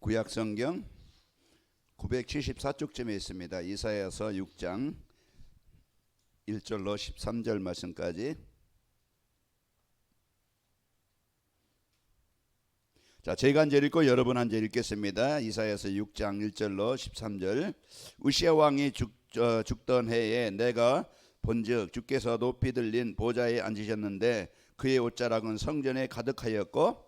구약 성경 974쪽쯤에 있습니다. 이사야서 6장 1절로 13절 말씀까지. 자, 제가 한 절 읽고 여러분 한 절 읽겠습니다. 이사야서 6장 1절로 13절. 우시야 왕이 죽던 해에 내가 본즉 주께서 높이 들린 보좌에 앉으셨는데 그의 옷자락은 성전에 가득하였고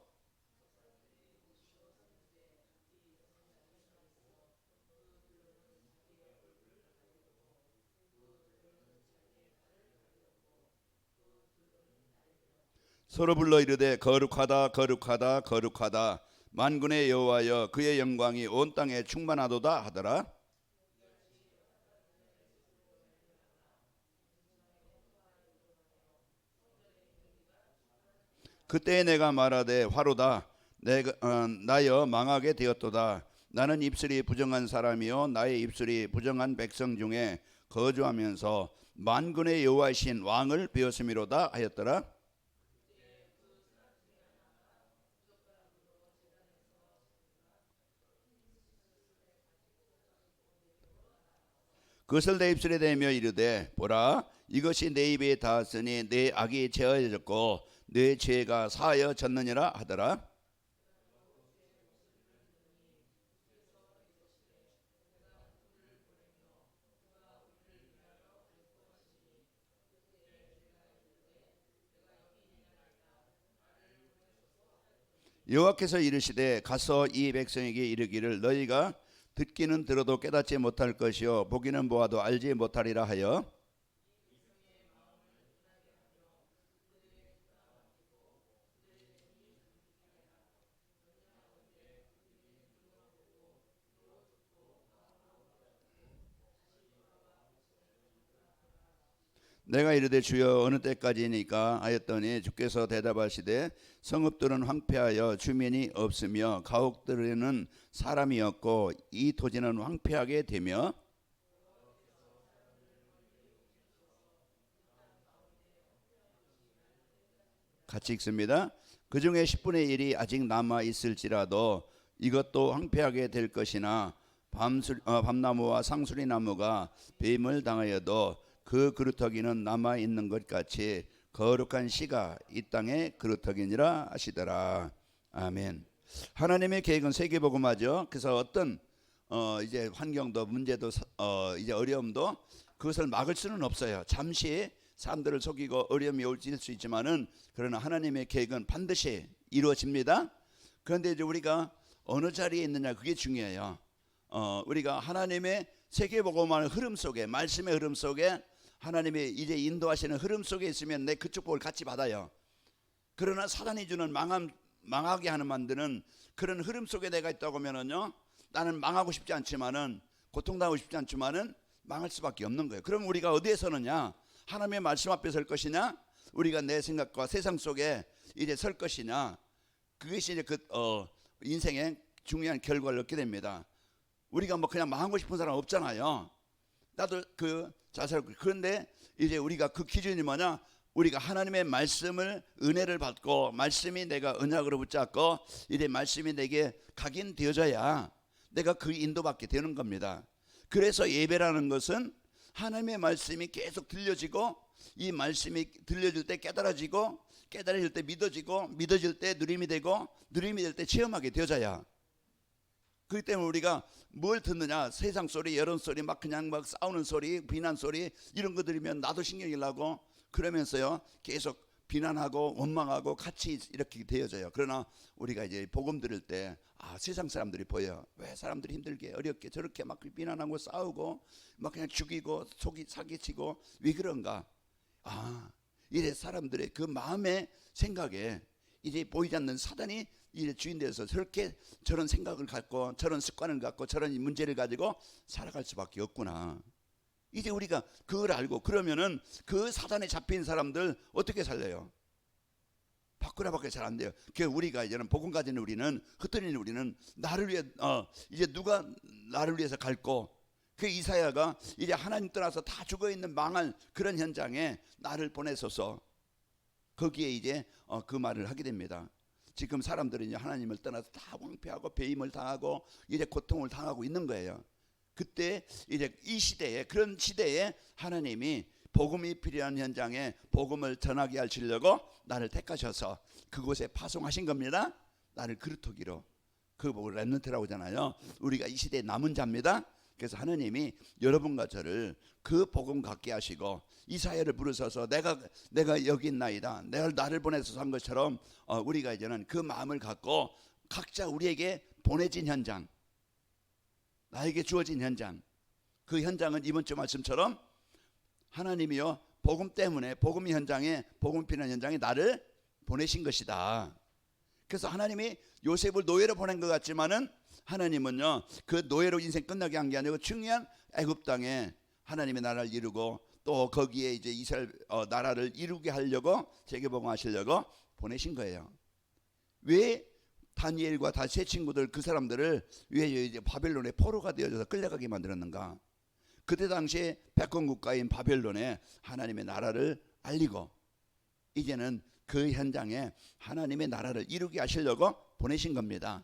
서로 불러 이르되 거룩하다 거룩하다 거룩하다 만군의 여호와여 그의 영광이 온 땅에 충만하도다 하더라. 그때 내가 말하되 화로다 나여 망하게 되었도다. 나는 입술이 부정한 사람이요 나의 입술이 부정한 백성 중에 거주하면서 만군의 여호와이신 왕을 배웠음이로다 하였더라. 그것을 내 입술에 대며 이르되 보라 이것이 내 입에 닿았으니 내 악이 제하여졌고 내 죄가 사하여졌느니라 하더라. 여호와께서 이르시되 가서 이 백성에게 이르기를 너희가 듣기는 들어도 깨닫지 못할 것이요 보기는 보아도 알지 못하리라 하여 내가 이르되 주여 어느 때까지니까 하였더니 주께서 대답하시되 성읍들은 황폐하여 주민이 없으며 가옥들에는 사람이 없고 이 토지는 황폐하게 되며 같이 읽습니다. 그 중에 10분의 1이 아직 남아 있을지라도 이것도 황폐하게 될 것이나 밤나무와 상수리나무가 뱀을 당하여도 그 그루터기는 남아 있는 것 같이 거룩한 씨가 이 땅의 그루터기니라 하시더라. 아멘. 하나님의 계획은 세계복음화죠. 그래서 어떤 이제 환경도 문제도 이제 어려움도 그것을 막을 수는 없어요. 잠시 사람들을 속이고 어려움이 올질 수 있지만은 그러나 하나님의 계획은 반드시 이루어집니다. 그런데 이제 우리가 어느 자리에 있느냐 그게 중요해요. 우리가 하나님의 세계복음화의 흐름 속에 말씀의 흐름 속에 하나님이 이제 인도하시는 흐름 속에 있으면 내 그 축복을 같이 받아요. 그러나 사단이 주는 망하게 하는 만드는 그런 흐름 속에 내가 있다고 하면은요, 나는 망하고 싶지 않지만은 고통당하고 싶지 않지만은 망할 수밖에 없는 거예요. 그럼 우리가 어디에 서느냐? 하나님의 말씀 앞에 설 것이냐? 우리가 내 생각과 세상 속에 이제 설 것이냐? 그것이 이제 인생의 중요한 결과를 얻게 됩니다. 우리가 뭐 그냥 망하고 싶은 사람 없잖아요. 나도 그런데 이제 우리가 그 기준이 뭐냐? 우리가 하나님의 말씀을 은혜를 받고 말씀이 내가 언약으로 붙잡고 이제 말씀이 내게 각인되어져야 내가 그 인도받게 되는 겁니다. 그래서 예배라는 것은 하나님의 말씀이 계속 들려지고 이 말씀이 들려질 때 깨달아지고 깨달아질 때 믿어지고 믿어질 때 누림이 되고 누림이 될 때 체험하게 되어져야. 그렇기 때문에 우리가 뭘 듣느냐? 세상 소리, 여론 소리, 막 그냥 막 싸우는 소리, 비난 소리 이런 거 들으면 나도 신경이 나고 그러면서요 계속 비난하고 원망하고 같이 이렇게 되어져요. 그러나 우리가 이제 복음 들을 때 세상 사람들이 보여. 왜 사람들이 힘들게 어렵게 저렇게 막 비난하고 싸우고 막 그냥 죽이고 사기치고 왜 그런가? 이래 사람들의 그 마음의 생각에 이제 보이지 않는 사단이 이제 주인 되어서 저렇게 저런 생각을 갖고 저런 습관을 갖고 저런 문제를 가지고 살아갈 수밖에 없구나. 이제 우리가 그걸 알고 그러면은 그 사단에 잡힌 사람들 어떻게 살려요? 바꾸라밖에 잘 안 돼요. 그 우리가 이제는 복음 가진 우리는 흩어진 우리는 나를 위해 이제 누가 나를 위해서 갈고 그 이사야가 이제 하나님 떠나서 다 죽어 있는 망할 그런 현장에 나를 보내소서 거기에 이제 그 말을 하게 됩니다. 지금 사람들은 이제 하나님을 떠나서 다 황폐하고 배임을 당하고 이제 고통을 당하고 있는 거예요. 그때 이제 이 시대에, 그런 시대에 하나님이 복음이 필요한 현장에 복음을 전하게 하시려고 나를 택하셔서 그곳에 파송하신 겁니다. 나를 그루터기로. 그 복을 렘넌트라고 하잖아요. 우리가 이 시대의 남은 자입니다. 그래서 하나님이 여러분과 저를 그 복음 갖게 하시고 이 사회를 부르셔서 내가 여기 있나이다, 내가 나를 보내서 한 것처럼 우리가 이제는 그 마음을 갖고 각자 우리에게 보내진 현장, 나에게 주어진 현장, 그 현장은 이번 주 말씀처럼 하나님이요 복음 때문에, 복음 현장에, 복음 필요한 현장에 나를 보내신 것이다. 그래서 하나님이 요셉을 노예로 보낸 것 같지만은 하나님은요 그 노예로 인생 끝나게 한 게 아니고 중요한 애굽 땅에 하나님의 나라를 이루고 또 거기에 이제 이스라엘 나라를 이루게 하려고 세계복음하시려고 보내신 거예요. 왜 다니엘과 다 세 친구들 그 사람들을 왜 이제 바벨론의 포로가 되어져서 끌려가게 만들었는가? 그때 당시에 패권 국가인 바벨론에 하나님의 나라를 알리고 이제는 그 현장에 하나님의 나라를 이루게 하시려고 보내신 겁니다.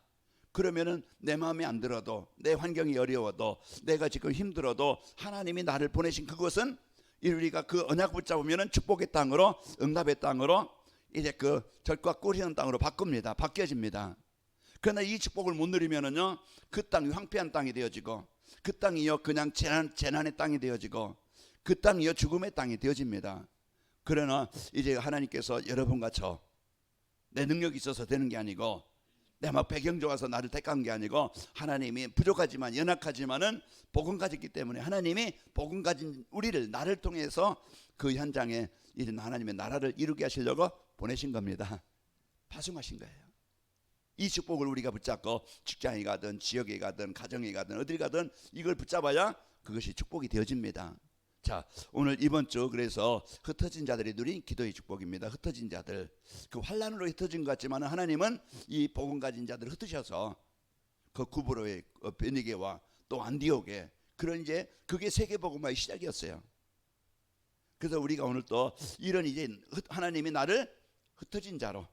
그러면은 내 마음에 안 들어도, 내 환경이 어려워도, 내가 지금 힘들어도 하나님이 나를 보내신 그곳은 우리가 그 언약 붙잡으면은 축복의 땅으로, 응답의 땅으로, 이제 그 젖과 꿀 흐르는 땅으로 바뀌어집니다. 그러나 이 축복을 못 누리면은요 그 땅이 황폐한 땅이 되어지고, 그 땅이요 그냥 재난의 땅이 되어지고, 그 땅이요 죽음의 땅이 되어집니다. 그러나 이제 하나님께서 여러분과 저, 내 능력이 있어서 되는 게 아니고, 내 막 배경 좋아서 나를 택한 게 아니고, 하나님이 부족하지만 연약하지만은 복음 가졌기 때문에 하나님이 복음 가진 우리를, 나를 통해서 그 현장에 이런 하나님의 나라를 이루게 하시려고 보내신 겁니다. 파송하신 거예요. 이 축복을 우리가 붙잡고 직장에 가든 지역에 가든 가정에 가든 어딜 가든 이걸 붙잡아야 그것이 축복이 되어집니다. 자, 오늘 이번 주 그래서 흩어진 자들이 누린 기도의 축복입니다. 흩어진 자들, 그 환난으로 흩어진 것 같지만 하나님은 이 복음 가진 자들을 흩으셔서 그 구브로의 베니게와 또 안디옥에, 그런 이제 그게 세계 복음화의 시작이었어요. 그래서 우리가 오늘 또 이런 이제 하나님이 나를 흩어진 자로,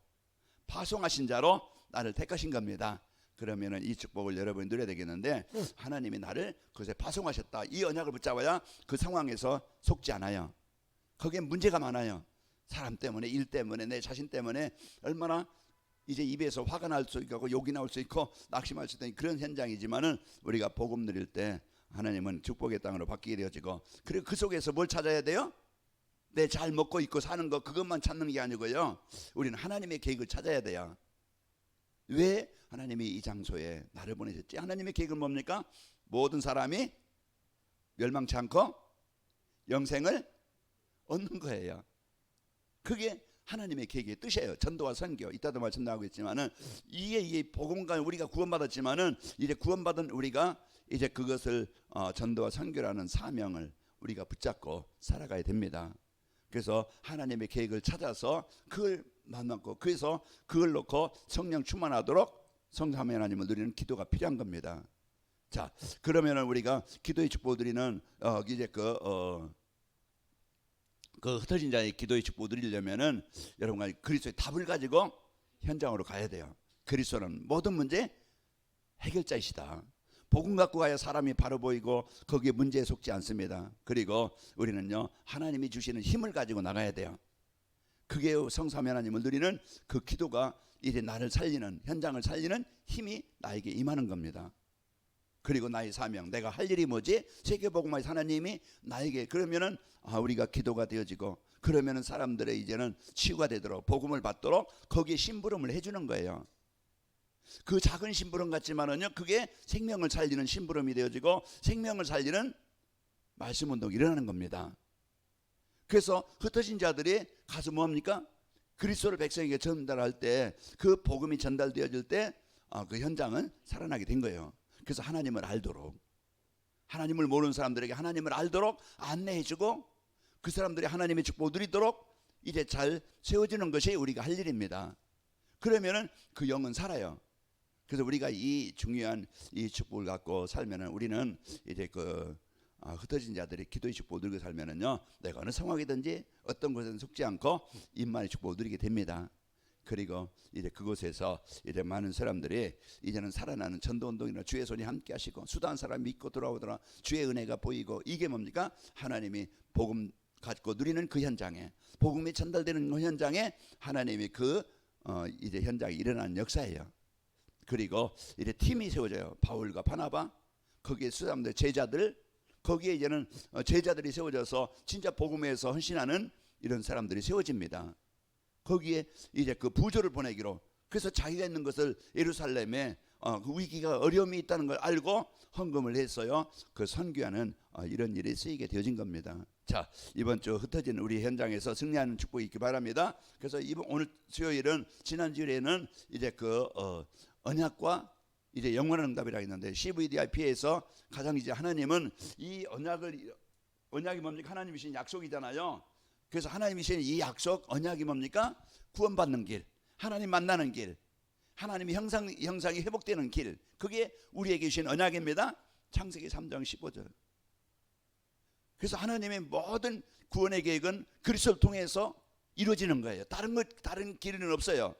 파송하신 자로 나를 택하신 겁니다. 그러면은 이 축복을 여러분이 누려야 되겠는데, 하나님이 나를 그것에 파송하셨다, 이 언약을 붙잡아야 그 상황에서 속지 않아요. 거기에 문제가 많아요. 사람 때문에, 일 때문에, 내 자신 때문에 얼마나 이제 입에서 화가 날 수 있고 욕이 나올 수 있고 낙심할 수 있는 그런 현장이지만은 우리가 복음 누릴 때 하나님은 축복의 땅으로 바뀌게 되어지고, 그리고 그 속에서 뭘 찾아야 돼요? 내 잘 먹고 있고 사는 거 그것만 찾는 게 아니고요, 우리는 하나님의 계획을 찾아야 돼요. 왜 하나님이 이 장소에 나를 보내셨지? 하나님의 계획은 뭡니까? 모든 사람이 멸망치 않고 영생을 얻는 거예요. 그게 하나님의 계획의 뜻이에요. 전도와 선교, 이따도 말씀 나오겠지만은 이게 복음과 우리가 구원받았지만은 이제 구원받은 우리가 이제 그것을 전도와 선교라는 사명을 우리가 붙잡고 살아가야 됩니다. 그래서 하나님의 계획을 찾아서 그걸 만났고, 그래서 그걸 놓고 성령 충만하도록 성삼위 하나님을 누리는 기도가 필요한 겁니다. 자, 그러면은 우리가 기도의 축복 드리는 이제 그 흩어진 자의 기도의 축복 드리려면은 여러분과 그리스도의 답을 가지고 현장으로 가야 돼요. 그리스도는 모든 문제 해결자이시다. 복음 갖고 가야 사람이 바로 보이고 거기에 문제에 속지 않습니다. 그리고 우리는요 하나님이 주시는 힘을 가지고 나가야 돼요. 그게 성삼위 하나님을 누리는 그 기도가 이제 나를 살리는, 현장을 살리는 힘이 나에게 임하는 겁니다. 그리고 나의 사명, 내가 할 일이 뭐지? 세계복음화의 하나님이 나에게, 그러면은 우리가 기도가 되어지고, 그러면은 사람들의 이제는 치유가 되도록, 복음을 받도록 거기에 심부름을 해주는 거예요. 그 작은 심부름 같지만은요 그게 생명을 살리는 심부름이 되어지고 생명을 살리는 말씀 운동이 일어나는 겁니다. 그래서 흩어진 자들이 가서 뭐합니까? 그리스도를 백성에게 전달할 때, 그 복음이 전달되어질 때 그 현장은 살아나게 된 거예요. 그래서 하나님을 알도록, 하나님을 모르는 사람들에게 하나님을 알도록 안내해주고, 그 사람들이 하나님의 축복을 누리도록 이제 잘 세워지는 것이 우리가 할 일입니다. 그러면은 그 영은 살아요. 그래서 우리가 이 중요한 이 축복을 갖고 살면은 우리는 이제 그 흩어진 자들이 기도의 축복을 누리고 살면은요, 내가 어느 상황이든지 어떤 것에든 속지 않고 임만의 축복을 누리게 됩니다. 그리고 이제 그곳에서 이제 많은 사람들이 이제는 살아나는 전도운동이나 주의 손이 함께 하시고 수다한 사람 믿고 돌아오더라 주의 은혜가 보이고, 이게 뭡니까? 하나님이 복음 갖고 누리는 그 현장에, 복음이 전달되는 그 현장에 하나님이 이제 현장에 일어나는 역사예요. 그리고 이제 팀이 세워져요. 바울과 바나바, 거기에 수사람들 제자들, 거기에 이제는 제자들이 세워져서 진짜 복음에서 헌신하는 이런 사람들이 세워집니다. 거기에 이제 그 부조를 보내기로, 그래서 자기가 있는 것을 예루살렘에 그 위기가 어려움이 있다는 걸 알고 헌금을 했어요. 그 선교하는 이런 일이 쓰이게 되어진 겁니다. 자, 이번 주 흩어진 우리 현장에서 승리하는 축복이 있기 바랍니다. 그래서 오늘 수요일은, 지난 주일에는 이제 그 언약과 이제 영원한 응답이라 했는데, CVDIP에서 가장 이제 하나님은 이 언약이 뭡니까? 하나님이 주신 약속이잖아요. 그래서 하나님이 주신 이 약속, 언약이 뭡니까? 구원받는 길, 하나님 만나는 길, 하나님의 형상이 회복되는 길, 그게 우리에게 주신 언약입니다. 창세기 3장 15절. 그래서 하나님의 모든 구원의 계획은 그리스도를 통해서 이루어지는 거예요. 다른 길은 없어요.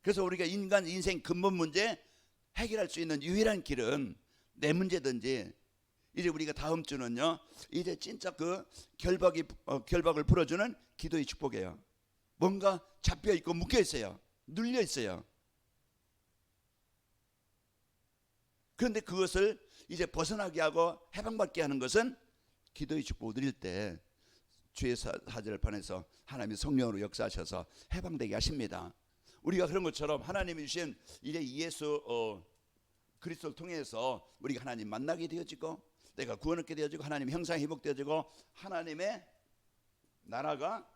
그래서 우리가 인생 근본 문제 해결할 수 있는 유일한 길은, 내 문제든지, 이제 우리가 다음 주는요, 이제 진짜 그 결박을 풀어주는 기도의 축복이에요. 뭔가 잡혀 있고 묶여 있어요. 눌려 있어요. 그런데 그것을 이제 벗어나게 하고 해방받게 하는 것은 기도의 축복을 드릴 때 주의 사절을 보내서 하나님이 성령으로 역사하셔서 해방되게 하십니다. 우리가 그런 것처럼 하나님이 주신 이제 예수 그리스도를 통해서 우리가 하나님 만나게 되어지고, 내가 구원 얻게 되어지고, 하나님 형상이 회복되어지고, 하나님의 나라가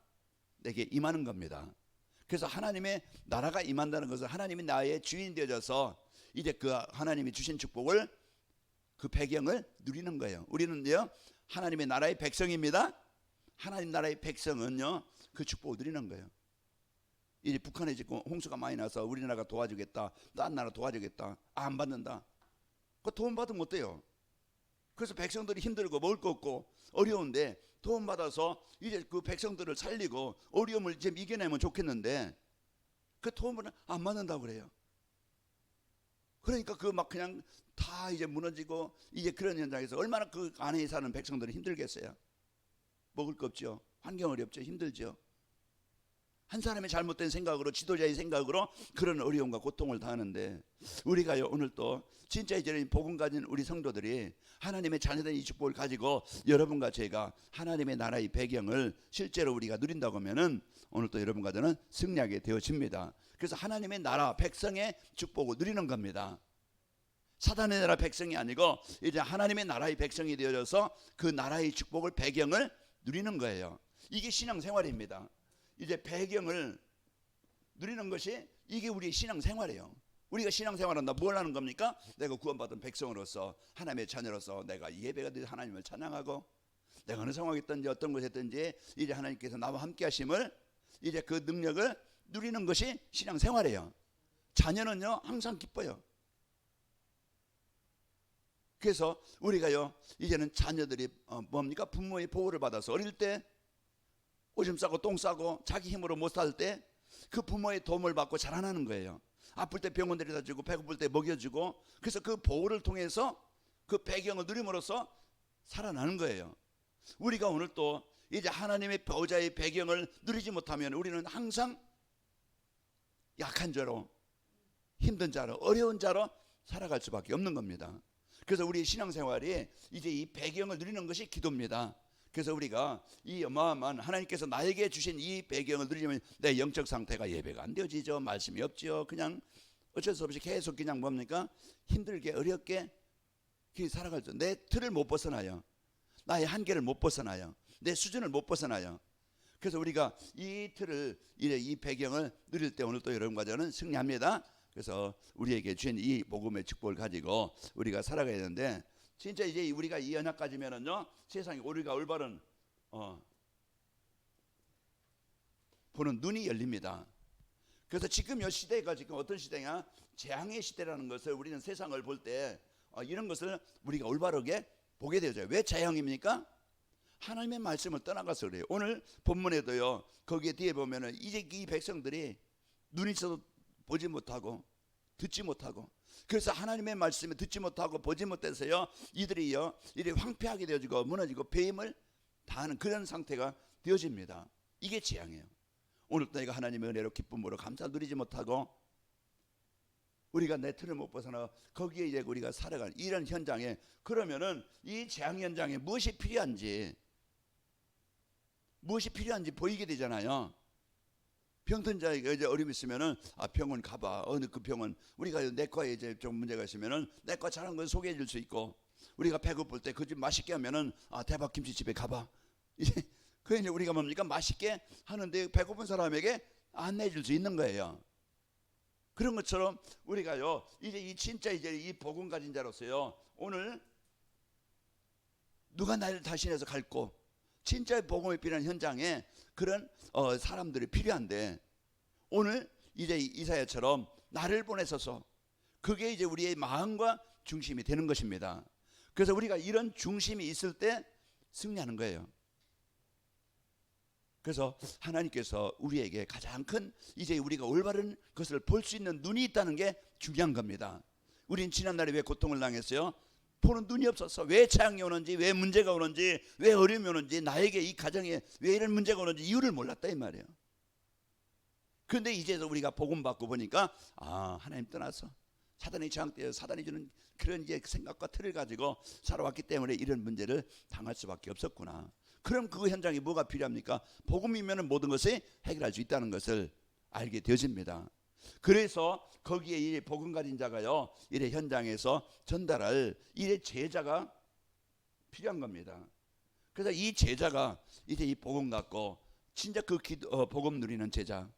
내게 임하는 겁니다. 그래서 하나님의 나라가 임한다는 것은 하나님이 나의 주인이 되어져서 이제 그 하나님이 주신 축복을, 그 배경을 누리는 거예요. 우리는요, 하나님의 나라의 백성입니다. 하나님 나라의 백성은요, 그 축복을 누리는 거예요. 이제 북한에 지금 홍수가 많이 나서 우리나라가 도와주겠다, 딴 나라 도와주겠다, 안 받는다. 그 돈 받으면 어때요? 그래서 백성들이 힘들고 먹을 거 없고 어려운데 돈 받아서 이제 그 백성들을 살리고 어려움을 좀 이겨내면 좋겠는데, 그 돈을 안 받는다고 그래요. 그러니까 그 막 그냥 다 이제 무너지고, 이제 그런 현장에서 얼마나 그 안에 사는 백성들은 힘들겠어요. 먹을 거 없죠. 환경 어렵죠. 힘들죠. 한 사람의 잘못된 생각으로, 지도자의 생각으로 그런 어려움과 고통을 당하는데, 우리가요, 오늘 또 진짜 이제는 복음 가진 우리 성도들이 하나님의 자녀된 이 축복을 가지고 여러분과 제가 하나님의 나라의 배경을 실제로 우리가 누린다고 하면은, 오늘 또 여러분과 저는 승리하게 되어집니다. 그래서 하나님의 나라 백성의 축복을 누리는 겁니다. 사단의 나라 백성이 아니고 이제 하나님의 나라의 백성이 되어져서 그 나라의 축복을, 배경을 누리는 거예요. 이게 신앙생활입니다. 이제 배경을 누리는 것이, 이게 우리의 신앙생활이에요. 우리가 신앙생활한다 뭘 하는 겁니까? 내가 구원받은 백성으로서, 하나님의 자녀로서 내가 예배가 되어 하나님을 찬양하고, 내가 어느 상황에 있든지 어떤 곳에 있든지 이제 하나님께서 나와 함께 하심을, 이제 그 능력을 누리는 것이 신앙생활이에요. 자녀는요, 항상 기뻐요. 그래서 우리가요, 이제는 자녀들이 뭡니까? 부모의 보호를 받아서 어릴 때 오줌 싸고 똥 싸고 자기 힘으로 못 살 때 그 부모의 도움을 받고 자라나는 거예요. 아플 때 병원 데려다 주고, 배고플 때 먹여주고, 그래서 그 보호를 통해서 그 배경을 누림으로써 살아나는 거예요. 우리가 오늘 또 이제 하나님의 보호자의 배경을 누리지 못하면 우리는 항상 약한 자로, 힘든 자로, 어려운 자로 살아갈 수밖에 없는 겁니다. 그래서 우리 신앙생활이 이제 이 배경을 누리는 것이 기도입니다. 그래서 우리가 이 어마어마한 하나님께서 나에게 주신 이 배경을 누리려면 내 영적 상태가 예배가 안 되어지죠. 말씀이 없죠. 그냥 어쩔 수 없이 계속 그냥 뭡니까? 힘들게 어렵게 살아갈 때 내 틀을 못 벗어나요. 나의 한계를 못 벗어나요. 내 수준을 못 벗어나요. 그래서 우리가 이 틀을, 이 배경을 누릴 때 오늘 또 여러분과 저는 승리합니다. 그래서 우리에게 주신 이 복음의 축복을 가지고 우리가 살아가야 되는데, 진짜 이제 우리가 이 언약 가지면은요, 세상에 우리가 올바른 보는 눈이 열립니다. 그래서 지금 이 시대가 지금 어떤 시대냐? 재앙의 시대라는 것을, 우리는 세상을 볼 때 이런 것을 우리가 올바르게 보게 되죠. 왜 재앙입니까? 하나님의 말씀을 떠나가서 그래요. 오늘 본문에도요, 거기에 뒤에 보면은 이제 이 백성들이 눈이 있어도 보지 못하고 듣지 못하고, 그래서 하나님의 말씀을 듣지 못하고 보지 못해서요, 이들이요 이렇게 황폐하게 되어지고 무너지고 배임을 당하는 그런 상태가 되어집니다. 이게 재앙이에요. 오늘도 내가 하나님의 은혜로 기쁨으로 감사 누리지 못하고 우리가 내 틀을 못 벗어나 거기에 이제 우리가 살아가는 이런 현장에, 그러면은 이 재앙 현장에 무엇이 필요한지 보이게 되잖아요. 병든 자에게 이제 어려움이 있으면은 병원 가봐. 어느 그 병원, 우리가 내과에 이제 좀 문제가 있으면은 내과 잘하는 걸 소개해 줄 수 있고, 우리가 배고플 때 그 집 맛있게 하면은 대박 김치집에 가봐. 이제 그 이제 우리가 뭡니까, 맛있게 하는데 배고픈 사람에게 안내해 줄 수 있는 거예요. 그런 것처럼 우리가요 이제 이 진짜 이제 이 복음 가진 자로서요, 오늘 누가 나를 다신해서 갈고 진짜 복음이 필요한 현장에 그런 사람들이 필요한데, 오늘 이제 이사야처럼 나를 보내소서, 그게 이제 우리의 마음과 중심이 되는 것입니다. 그래서 우리가 이런 중심이 있을 때 승리하는 거예요. 그래서 하나님께서 우리에게 가장 큰 이제 우리가 올바른 것을 볼 수 있는 눈이 있다는 게 중요한 겁니다. 우린 지난날에 왜 고통을 당했어요? 보는 눈이 없어서. 왜 재앙이 오는지, 왜 문제가 오는지, 왜 어려움이 오는지, 나에게 이 가정에 왜 이런 문제가 오는지 이유를 몰랐다 이 말이에요. 그런데 이제서 우리가 복음 받고 보니까 하나님 떠나서 사단이 저항되어 사단이 주는 그런 이제 생각과 틀을 가지고 살아왔기 때문에 이런 문제를 당할 수밖에 없었구나. 그럼 그 현장에 뭐가 필요합니까? 복음이면 모든 것을 해결할 수 있다는 것을 알게 되어집니다. 그래서 거기에 이 복음 가진 자가요 이래 현장에서 전달할 이래 제자가 필요한 겁니다. 그래서 이 제자가 이제 이 복음 갖고 진짜 그 복음 누리는 제자,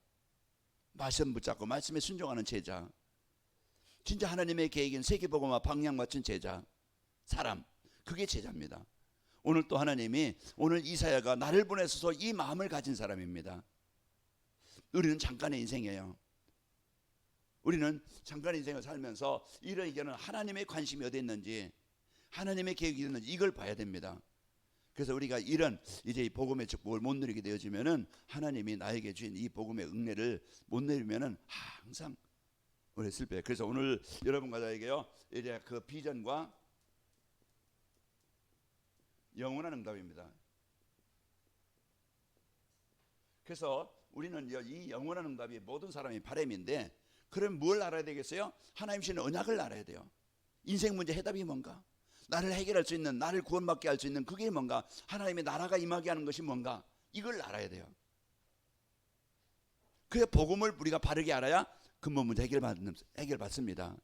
말씀 붙잡고 말씀에 순종하는 제자, 진짜 하나님의 계획인 세계복음화 방향 맞춘 제자, 사람, 그게 제자입니다. 오늘 또 하나님이 오늘 이사야가 나를 보내셔서 이 마음을 가진 사람입니다. 우리는 잠깐의 인생이에요. 우리는 잠깐의 인생을 살면서 이런 하나님의 관심이 어디 있는지, 하나님의 계획이 있는지 이걸 봐야 됩니다. 그래서 우리가 이런 이제 이 복음의 축복을 못 누리게 되어지면은 하나님이 나에게 주신 이 복음의 은혜를 못 누리면은 항상 우리 슬퍼요. 그래서 오늘 여러분과 저에게요 이제 그 비전과 영원한 응답입니다. 그래서 우리는 이 영원한 응답이 모든 사람의 바람인데, 그럼 뭘 알아야 되겠어요? 하나님 주시는 언약을 알아야 돼요. 인생 문제 해답이 뭔가, 나를 해결할 수 있는, 나를 구원받게 할 수 있는 그게 뭔가, 하나님의 나라가 임하게 하는 것이 뭔가, 이걸 알아야 돼요. 그래야 복음을 우리가 바르게 알아야 근본 문제 해결받습니다.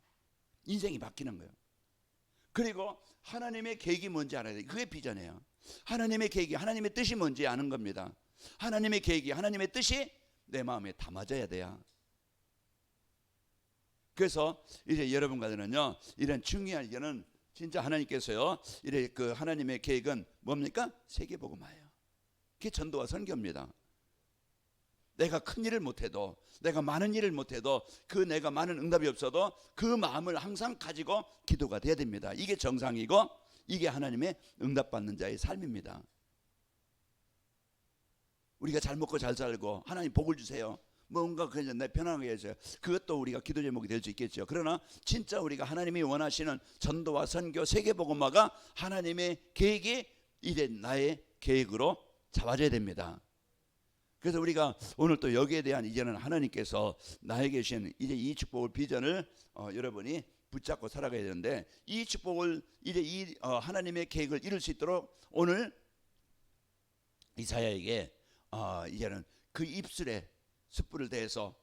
인생이 바뀌는 거예요. 그리고 하나님의 계획이 뭔지 알아야 돼요. 그게 비전이에요. 하나님의 계획이, 하나님의 뜻이 뭔지 아는 겁니다. 하나님의 계획이, 하나님의 뜻이 내 마음에 담아져야 돼요. 그래서 이제 여러분과 저는요 이런 중요한 이거는 진짜 하나님께서요 이래 그 하나님의 계획은 뭡니까? 세계복음화예요. 그게 전도와 선교입니다. 내가 큰 일을 못해도, 내가 많은 일을 못해도, 그 내가 많은 응답이 없어도 그 마음을 항상 가지고 기도가 돼야 됩니다. 이게 정상이고 이게 하나님의 응답받는 자의 삶입니다. 우리가 잘 먹고 잘 살고 하나님 복을 주세요, 뭔가 그냥 내 편안하게 해줘요, 그것도 우리가 기도 제목이 될 수 있겠죠. 그러나 진짜 우리가 하나님이 원하시는 전도와 선교 세계복음화가 하나님의 계획이 이제 나의 계획으로 잡아져야 됩니다. 그래서 우리가 오늘 또 여기에 대한 이제는 하나님께서 나에게 주신 이제 이 축복을 비전을 여러분이 붙잡고 살아가야 되는데, 이 축복을 이제 이 하나님의 계획을 이룰 수 있도록 오늘 이사야에게 이제는 그 입술에 숯불을 대해서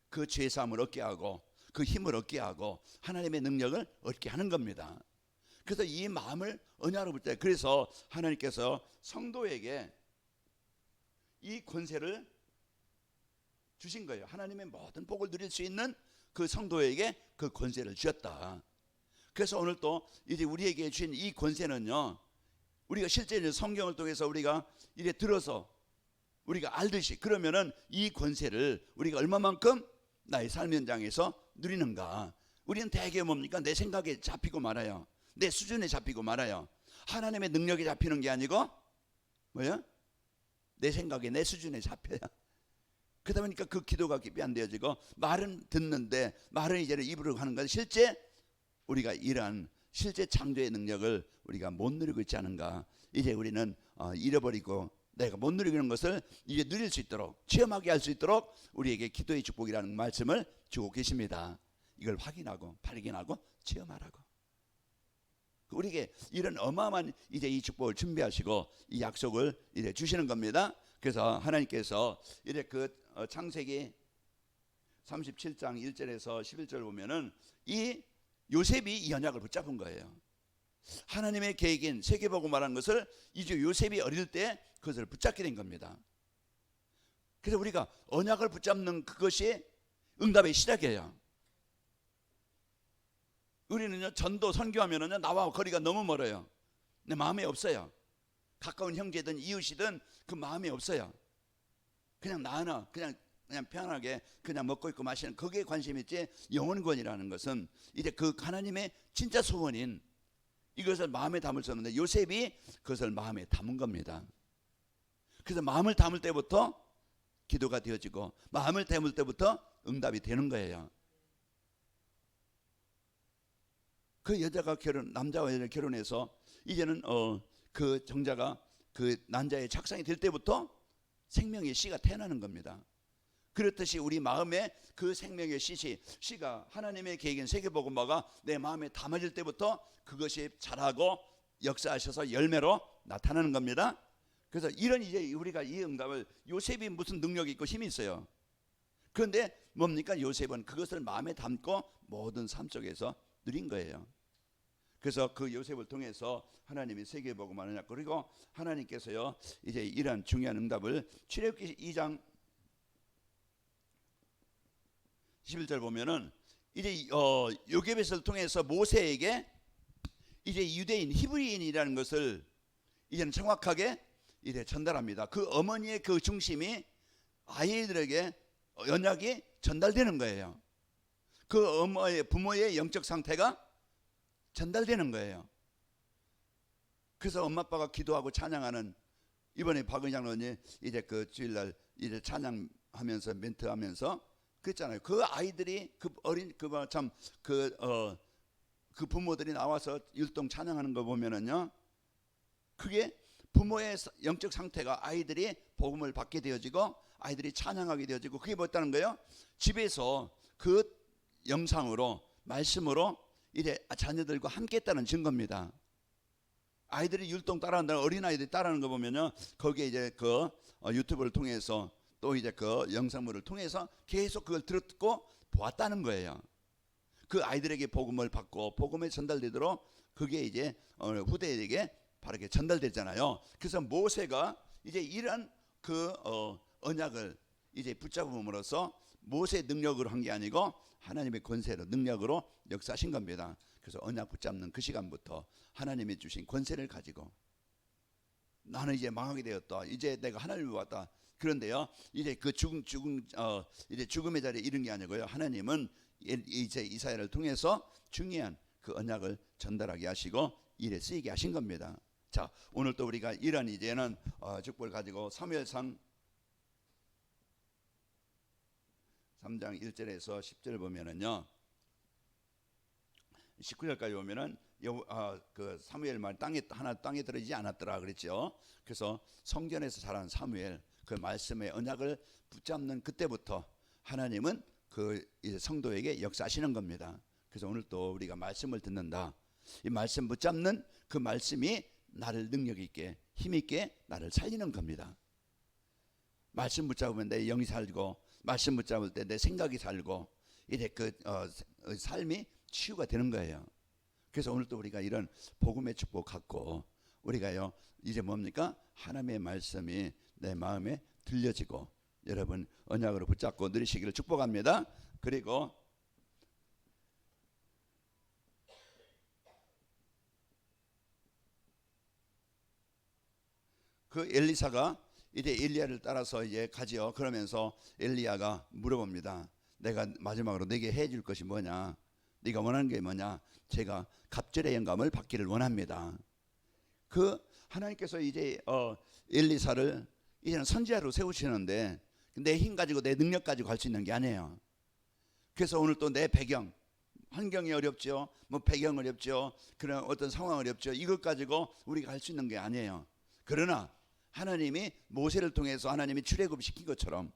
그 죄사함을 얻게 하고 그 힘을 얻게 하고 하나님의 능력을 얻게 하는 겁니다. 그래서 이 마음을 언약으로 볼 때, 그래서 하나님께서 성도에게 이 권세를 주신 거예요. 하나님의 모든 복을 누릴 수 있는 그 성도에게 그 권세를 주셨다. 그래서 오늘 또 이제 우리에게 주신 이 권세는요, 우리가 실제 성경을 통해서 우리가 이래 들어서 우리가 알듯이, 그러면은 이 권세를 우리가 얼마만큼 나의 삶 현장에서 누리는가. 우리는 대개 뭡니까? 내 생각에 잡히고 말아요. 내 수준에 잡히고 말아요. 하나님의 능력에 잡히는 게 아니고 뭐야? 내 생각에 내 수준에 잡혀요. 그러다 보니까 그 기도가 깊이 안 되어지고 말은 듣는데 말은 이제는 입으로 하는 건 실제 우리가 이러한 실제 창조의 능력을 우리가 못 누리고 있지 않은가. 이제 우리는 잃어버리고 내가 못 누리는 것을 이제 누릴 수 있도록 체험하게 할 수 있도록 우리에게 기도의 축복이라는 말씀을 주고 계십니다. 이걸 확인하고 발견하고 체험하라고. 우리에게 이런 어마어마한 이제 이 축복을 준비하시고 이 약속을 이제 주시는 겁니다. 그래서 하나님께서 이제 그 창세기 37장 1절에서 11절 보면은 이 요셉이 이 언약을 붙잡은 거예요. 하나님의 계획인 세계복음화라는 것을 이제 요셉이 어릴 때 그것을 붙잡게 된 겁니다. 그래서 우리가 언약을 붙잡는 그것이 응답의 시작이에요. 우리는요 전도 선교하면은요 나와 거리가 너무 멀어요. 내 마음에 없어요. 가까운 형제든 이웃이든 그 마음에 없어요. 그냥 나 하나 그냥 편하게 그냥 먹고 있고 마시는 거기에 관심이 있지, 영혼권이라는 것은 이제 그 하나님의 진짜 소원인 이것을 마음에 담을 수 없는데 요셉이 그것을 마음에 담은 겁니다. 그래서 마음을 담을 때부터 기도가 되어지고 마음을 담을 때부터 응답이 되는 거예요. 그 여자가 남자와 여자 결혼해서 이제는 그 정자가 그 난자의 착상이 될 때부터 생명의 씨가 태어나는 겁니다. 그렇듯이 우리 마음에 그 생명의 씨가 하나님의 계획인 세계복음화가 내 마음에 담아질 때부터 그것이 자라고 역사하셔서 열매로 나타나는 겁니다. 그래서 이런 이제 우리가 이 응답을 요셉이 무슨 능력이 있고 힘이 있어요. 그런데 뭡니까? 요셉은 그것을 마음에 담고 모든 삶 속에서 누린 거예요. 그래서 그 요셉을 통해서 하나님이 세계복음화를 했고, 그리고 하나님께서요 이제 이러한 중요한 응답을 출애굽기 2장 11절 보면은 이제 요게벳을 통해서 모세에게 이제 유대인 히브리인이라는 것을 이제는 정확하게 이제 전달합니다. 그 어머니의 그 중심이 아이들에게 언약이 전달되는 거예요. 그 부모의 영적 상태가 전달되는 거예요. 그래서 엄마 아빠가 기도하고 찬양하는, 이번에 박은희 장로님 이제 그 주일날 이제 찬양하면서 멘트하면서 그랬잖아요. 그 아이들이 그 어린 그 부모들이 나와서 율동 찬양하는 거 보면은요, 그게 부모의 영적 상태가 아이들이 복음을 받게 되어지고 아이들이 찬양하게 되어지고, 그게 뭐였다는 거예요? 집에서 그 영상으로 말씀으로 이제 자녀들과 함께 했다는 증거입니다. 아이들이 율동 따라한다는, 어린아이들이 따라하는 거 보면요, 거기에 이제 그 유튜브를 통해서 또 이제 그 영상물을 통해서 계속 그걸 듣고 보았다는 거예요. 그 아이들에게 복음을 받고 복음에 전달되도록 그게 이제 후대에게 바르게 전달되잖아요. 그래서 모세가 이제 이런 그 언약을 이제 붙잡음으로써 모세의 능력으로 한 게 아니고 하나님의 권세로 능력으로 역사하신 겁니다. 그래서 언약 붙잡는 그 시간부터 하나님이 주신 권세를 가지고 나는 이제 망하게 되었다. 이제 내가 하나님을 봤다. 그런데요, 이제 그 이제 죽음의 자리에 이른 게 아니고요, 하나님은 이제 이사야를 통해서 중요한 그 언약을 전달하게 하시고 일에 쓰이게 하신 겁니다. 자, 오늘 또 우리가 이런 이제는 축복을 가지고 사무엘상 3장 1절에서 10절 보면은요, 19절까지 보면은 그 사무엘 말 땅에 떨어지지 않았더라 그랬죠. 그래서 성전에서 자란 사무엘, 그 말씀의 언약을 붙잡는 그때부터 하나님은 그 이제 성도에게 역사하시는 겁니다. 그래서 오늘 또 우리가 말씀을 듣는다. 이 말씀 붙잡는 그 말씀이 나를 능력 있게 힘 있게 나를 살리는 겁니다. 말씀 붙잡으면 내 영이 살고, 말씀 붙잡을 때 내 생각이 살고, 이제 그 삶이 치유가 되는 거예요. 그래서 오늘 또 우리가 이런 복음의 축복 갖고 우리가요 이제 뭡니까? 하나님의 말씀이 내 마음에 들려지고 여러분 언약으로 붙잡고 누리시기를 축복합니다. 그리고 그 엘리사가 이제 엘리야를 따라서 이제 가지요. 그러면서 엘리야가 물어봅니다. 내가 마지막으로 내게 해줄 것이 뭐냐? 네가 원하는 게 뭐냐? 제가 갑절의 영감을 받기를 원합니다. 그 하나님께서 이제 엘리사를 이제는 선지자로 세우시는데 내 힘 가지고 내 능력 가지고 할 수 있는 게 아니에요. 그래서 오늘 또 내 배경, 환경이 어렵죠. 뭐 배경 어렵죠. 그런 어떤 상황 어렵죠. 이것 가지고 우리가 할 수 있는 게 아니에요. 그러나 하나님이 모세를 통해서 하나님이 출애굽 시킨 것처럼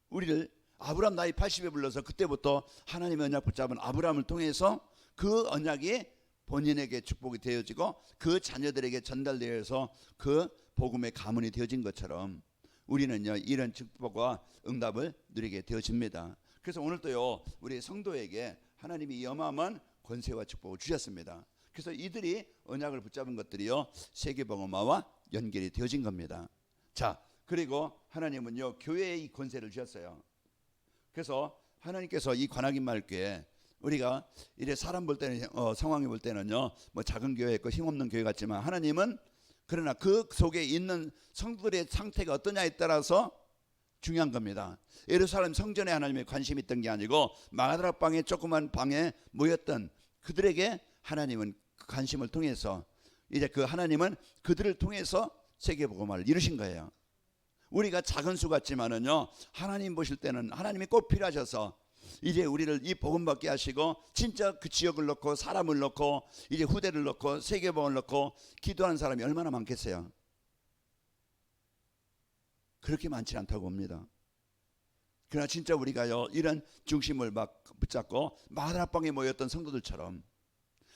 우리를 아브라함 나이 80에 불러서 그때부터 하나님의 언약 붙잡은 아브라함을 통해서 그 언약이 본인에게 축복이 되어지고 그 자녀들에게 전달되어서 그 복음의 가문이 되어진 것처럼 우리는요 이런 축복과 응답을 누리게 되어집니다. 그래서 오늘도요 우리 성도에게 하나님이 이 어마어마한 권세와 축복을 주셨습니다. 그래서 이들이 언약을 붙잡은 것들이요 세계복음화와 연결이 되어진 겁니다. 자, 그리고 하나님은요 교회에 이 권세를 주셨어요. 그래서 하나님께서 이 관악인마을교회 우리가 이래 사람 볼 때는 상황이 볼 때는요 뭐 작은 교회 있고 힘없는 교회 같지만 하나님은 그러나 그 속에 있는 성도들의 상태가 어떠냐에 따라서 중요한 겁니다. 예루살렘 성전에 하나님의 관심이 있던 게 아니고 마가다라 방에 조그만 방에 모였던 그들에게 하나님은 그 관심을 통해서 이제 그 하나님은 그들을 통해서 세계복음화를 이루신 거예요. 우리가 작은 수 같지만은요 하나님 보실 때는 하나님이 꼭 필요하셔서 이제 우리를 이 복음 받게 하시고 진짜 그 지역을 놓고 사람을 놓고 이제 후대를 놓고 세계복음을 놓고 기도하는 사람이 얼마나 많겠어요. 그렇게 많지 않다고 봅니다. 그러나 진짜 우리가요 이런 중심을 막 붙잡고 마가다락방에 모였던 성도들처럼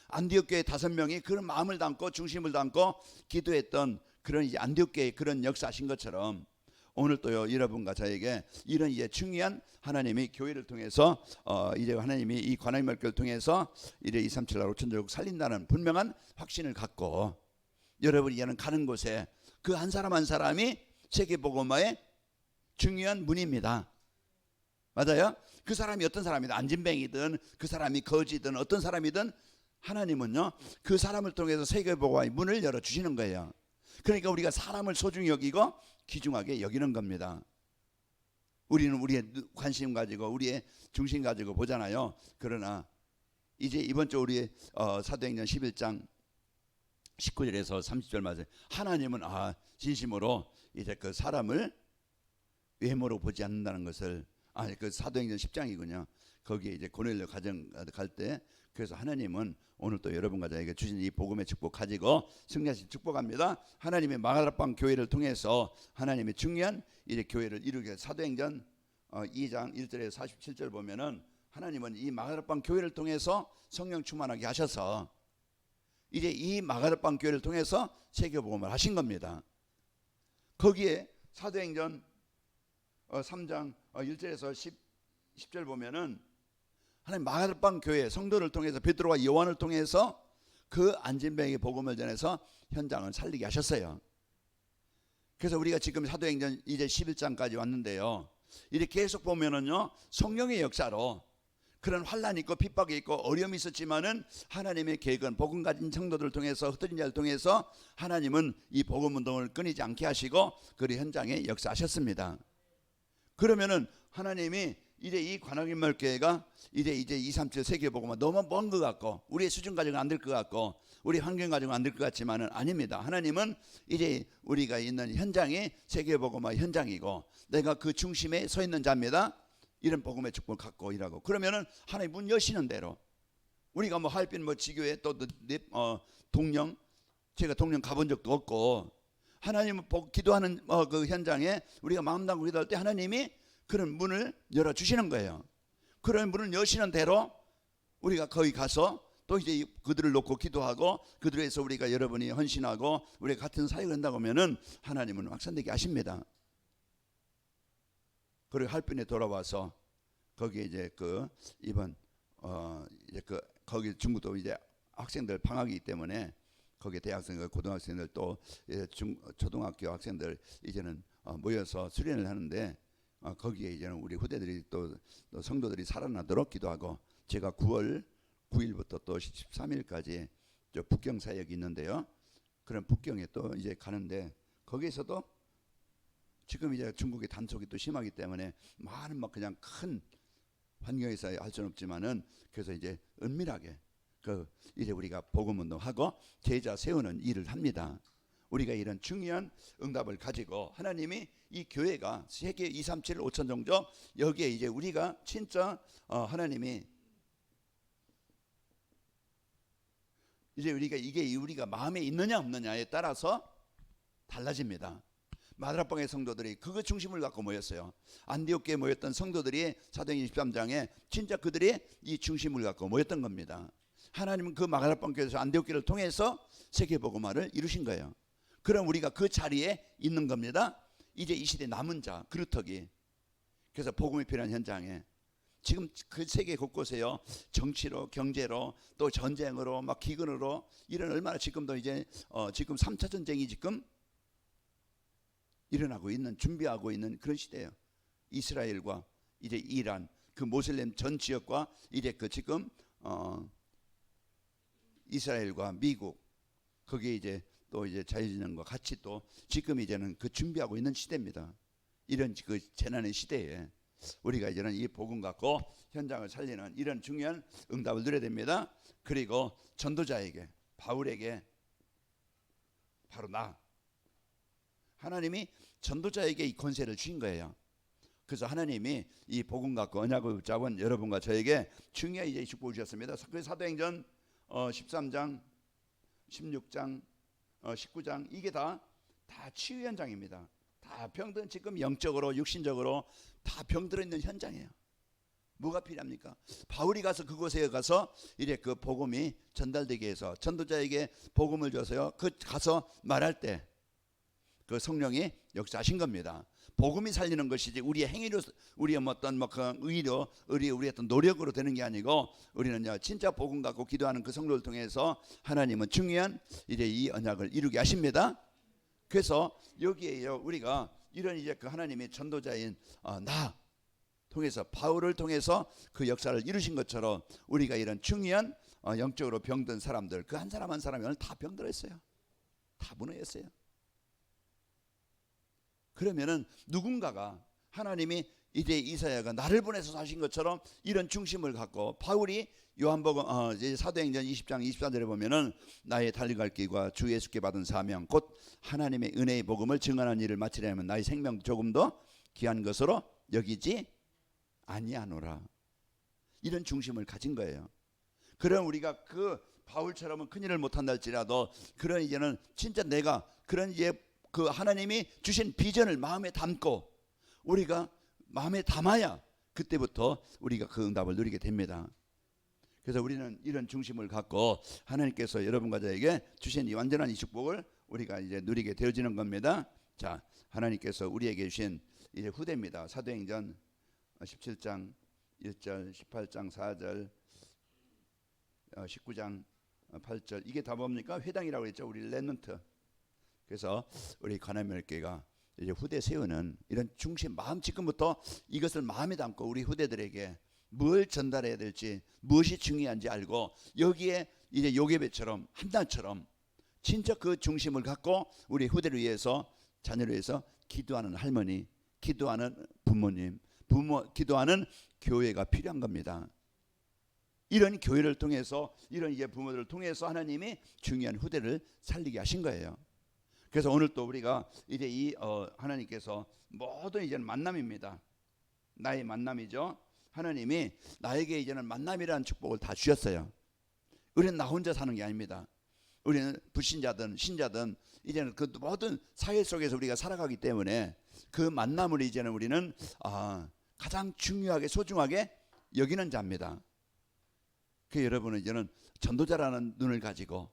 안디옥 교회 5명이 그런 마음을 담고 중심을 담고 기도했던 그런 이제 안디옥 교회의 그런 역사하신 것처럼 오늘 또요 여러분과 저에게 이런 이제 중요한 하나님이 교회를 통해서 이제 하나님이 이 관악인마을교회를 통해서 이제 237 나라 5천조국 살린다는 분명한 확신을 갖고 여러분이 이제는 가는 곳에 그 한 사람 한 사람이 세계복음화의 중요한 문입니다. 맞아요? 그 사람이 어떤 사람이든 안진뱅이든 그 사람이 거지든 어떤 사람이든 하나님은요 그 사람을 통해서 세계복음화의 문을 열어주시는 거예요. 그러니까 우리가 사람을 소중히 여기고 귀중하게 여기는 겁니다. 우리는 우리의 관심 가지고 우리의 중심 가지고 보잖아요. 그러나 이제 이번 주 우리 사도행전 11장 19절에서 30절 말씀 하나님은 진심으로 이제 그 사람을 외모로 보지 않는다는 것을 그 사도행전 10장이군요. 거기에 이제 고넬료 가정 갈 때 그래서 하나님은 오늘 또 여러분과 저에게 주신 이 복음의 축복 가지고 승리하신 축복합니다. 하나님의 마가다락방 교회를 통해서 하나님의 중요한 이제 교회를 이루게 사도행전 2장 1절에서 47절 보면은 하나님은 이 마가다락방 교회를 통해서 성령 충만하게 하셔서 이제 이 마가다락방 교회를 통해서 세계복음을 하신 겁니다. 거기에 사도행전 3장 1절에서 10절 보면은 하나님 마가다락방 교회 성도를 통해서 베드로와 요한을 통해서 그 안진뱅에게 복음을 전해서 현장을 살리게 하셨어요. 그래서 우리가 지금 사도행전 이제 11장까지 왔는데요. 이렇게 계속 보면은요 성령의 역사로 그런 환란이 있고 핍박이 있고 어려움이 있었지만은 하나님의 계획은 복음 가진 성도들을 통해서 흩어진 자를 통해서 하나님은 이 복음 운동을 끊이지 않게 하시고 그 현장에 역사하셨습니다. 그러면은 하나님이 이제 이 관악인마을교회가 이제 237 세계복음화 너무 먼 것 같고 우리의 수준 가지고는 안 될 것 같고 우리 환경 가지고는 안 될 것 같지만은 아닙니다. 하나님은 이제 우리가 있는 현장이 세계복음화 현장이고 내가 그 중심에 서 있는 자입니다. 이런 복음의 축복을 갖고 일하고 그러면은 하나님 문 여시는 대로 우리가 뭐 하얼빈 뭐 지교회 또 동령 제가 동령 가본 적도 없고 하나님 기도하는 그 현장에 우리가 마음 담고 기도할 때 하나님이 그런 문을 열어주시는 거예요. 그런 문을 여시는 대로 우리가 거기 가서 또 이제 그들을 놓고 기도하고 그들을 위해서 우리가 여러분이 헌신하고 우리가 같은 사역을 한다고 하면은 하나님은 확산되게 하십니다. 그리고 할빈에 돌아와서 거기에 이제 그 이번 이제 그 거기 중국도 이제 학생들 방학이기 때문에 거기에 대학생들 고등학생들 또 초등학교 학생들 이제는 모여서 수련을 하는데 거기에 이제는 우리 후대들이 또 성도들이 살아나도록 기도하고 제가 9월 9일부터 또 13일까지 저 북경 사역이 있는데요. 그런 북경에 또 이제 가는데 거기에서도 지금 이제 중국의 단속이 또 심하기 때문에 많은 막 그냥 큰 환경에서 할 수는 없지만은 그래서 이제 은밀하게 그 이제 우리가 복음 운동하고 제자 세우는 일을 합니다. 우리가 이런 중요한 응답을 가지고 하나님이 이 교회가 세계 237 5천 종족 여기에 이제 우리가 진짜 하나님이 이제 우리가 마음에 있느냐 없느냐에 따라서 달라집니다. 마드라방의 성도들이 그거 중심을 갖고 모였어요. 안디옥교에 모였던 성도들이 사도행전 23장에 진짜 그들이 이 중심을 갖고 모였던 겁니다. 하나님은 그 마드라방교에서 안디옥교를 통해서 세계복음화를 이루신 거예요. 그럼 우리가 그 자리에 있는 겁니다. 이제 이 시대 남은 자 그루터기. 그래서 복음이 필요한 현장에 지금 그 세계 곳곳에요. 정치로, 경제로, 또 전쟁으로, 막 기근으로 이런 얼마나 지금도 이제 지금 3차 전쟁이 지금 일어나고 있는, 준비하고 있는 그런 시대예요. 이스라엘과 이제 이란, 그 모슬렘 전 지역과 이제 그 지금 이스라엘과 미국 거기에 이제 또 이제 자유진영과 같이 또 지금 이제는 그 준비하고 있는 시대입니다. 이런 그 재난의 시대에 우리가 이제는 이 복음 갖고 현장을 살리는 이런 중요한 응답을 누려야 됩니다. 그리고 전도자에게, 바울에게 바로 하나님이 전도자에게 이 권세를 주신 거예요. 그래서 하나님이 이 복음 갖고 언약을 붙잡은 여러분과 저에게 중요한 이제 축복을 주셨습니다. 그 사도행전 13장, 16장, 19장 이게 다 치유 현장입니다. 다 병든 지금 영적으로 육신적으로 다 병들어 있는 현장이에요. 뭐가 필요합니까? 바울이 가서 그곳에 가서 이제 그 복음이 전달되게 해서 전도자에게 복음을 줘서요. 그 가서 말할 때 그 성령이 역사하신 겁니다. 복음이 살리는 것이지 우리의 행위로, 우리의 어떤 그 의로, 우리의 어떤 노력으로 되는 게 아니고 우리는요 진짜 복음 갖고 기도하는 그 성도를 통해서 하나님은 중요한 이제 이 언약을 이루게 하십니다. 그래서 여기에요 우리가 이런 이제 그 하나님의 전도자인 나 통해서 바울을 통해서 그 역사를 이루신 것처럼 우리가 이런 중요한 영적으로 병든 사람들 그 한 사람 한 사람이 오늘 다 병들었어요. 다 무너졌어요. 그러면은 누군가가 하나님이 이제 이사야가 나를 보내서 하신 것처럼 이런 중심을 갖고 바울이 요한복음 사도행전 20장 24절에 보면은 나의 달려갈 길과 주 예수께 받은 사명 곧 하나님의 은혜의 복음을 증언하는 일을 마치려면 나의 생명 조금 더 귀한 것으로 여기지 아니하노라. 이런 중심을 가진 거예요. 그럼 우리가 그 바울처럼은 큰일을 못한다 할지라도 그런 이제는 진짜 내가 그런 이제 그 하나님이 주신 비전을 마음에 담고 우리가 마음에 담아야 그때부터 우리가 그 응답을 누리게 됩니다. 그래서 우리는 이런 중심을 갖고 하나님께서 여러분과 저에게 주신 이 완전한 이 축복을 우리가 이제 누리게 되어지는 겁니다. 자, 하나님께서 우리에게 주신 이제 후대입니다. 사도행전 17장 1절, 18장 4절, 19장 8절 이게 다 뭡니까? 회당이라고 했죠. 우리 렘넌트. 그래서 우리 관함열교회가 이제 후대 세우는 이런 중심 마음 지금부터 이것을 마음에 담고 우리 후대들에게 뭘 전달해야 될지 무엇이 중요한지 알고 여기에 이제 요괴배처럼 한단처럼 진짜 그 중심을 갖고 우리 후대를 위해서 자녀를 위해서 기도하는 할머니, 기도하는 부모님, 기도하는 교회가 필요한 겁니다. 이런 교회를 통해서 이런 이제 부모들을 통해서 하나님이 중요한 후대를 살리게 하신 거예요. 그래서 오늘 또 우리가 이제 이 하나님께서 모든 이제는 만남입니다. 나의 만남이죠. 하나님이 나에게 이제는 만남이라는 축복을 다 주셨어요. 우리는 나 혼자 사는 게 아닙니다. 우리는 불신자든 신자든 이제는 그 모든 사회 속에서 우리가 살아가기 때문에 그 만남을 이제는 우리는 가장 중요하게 소중하게 여기는 자입니다. 그 여러분은 이제는 전도자라는 눈을 가지고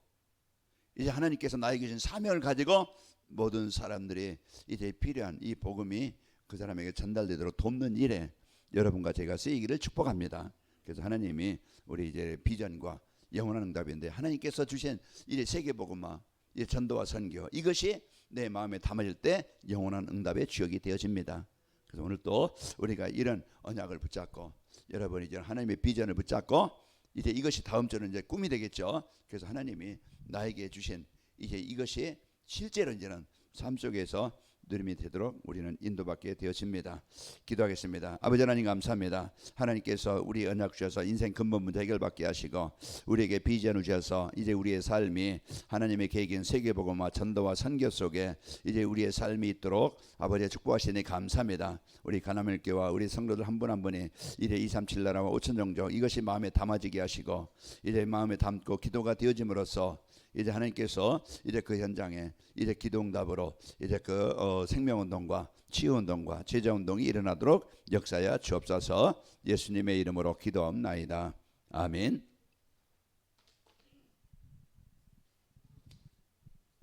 이제 하나님께서 나에게 주신 사명을 가지고 모든 사람들이 이제 필요한 이 복음이 그 사람에게 전달되도록 돕는 일에 여러분과 제가 쓰이기를 축복합니다. 그래서 하나님이 우리 이제 비전과 영원한 응답인데 하나님께서 주신 이제 세계 복음화, 이제 전도와 선교 이것이 내 마음에 담아질 때 영원한 응답의 주역이 되어집니다. 그래서 오늘 또 우리가 이런 언약을 붙잡고 여러분이 이제 하나님의 비전을 붙잡고 이제 이것이 다음 주는 이제 꿈이 되겠죠. 그래서 하나님이 나에게 주신 이제 이것이 실제로 이제는 삶 속에서 누림이 되도록 우리는 인도받게 되어집니다. 기도하겠습니다. 아버지 하나님 감사합니다. 하나님께서 우리 언약 주셔서 인생 근본 문제 해결받게 하시고 우리에게 비전을 주셔서 이제 우리의 삶이 하나님의 계획인 세계복음화 전도와 선교 속에 이제 우리의 삶이 있도록 아버지의 축복하시니 감사합니다. 우리 가나멜교와 우리 성도들 한 분 한 분이 이제 237 나라와 5천 종족 이것이 마음에 담아지게 하시고 이제 마음에 담고 기도가 되어짐으로써 이제 하나님께서 이제 그 현장에 이제 기도응답으로 이제 그 생명운동과 치유운동과 제자운동이 일어나도록 역사하여 주옵소서. 예수님의 이름으로 기도하옵나이다. 아멘.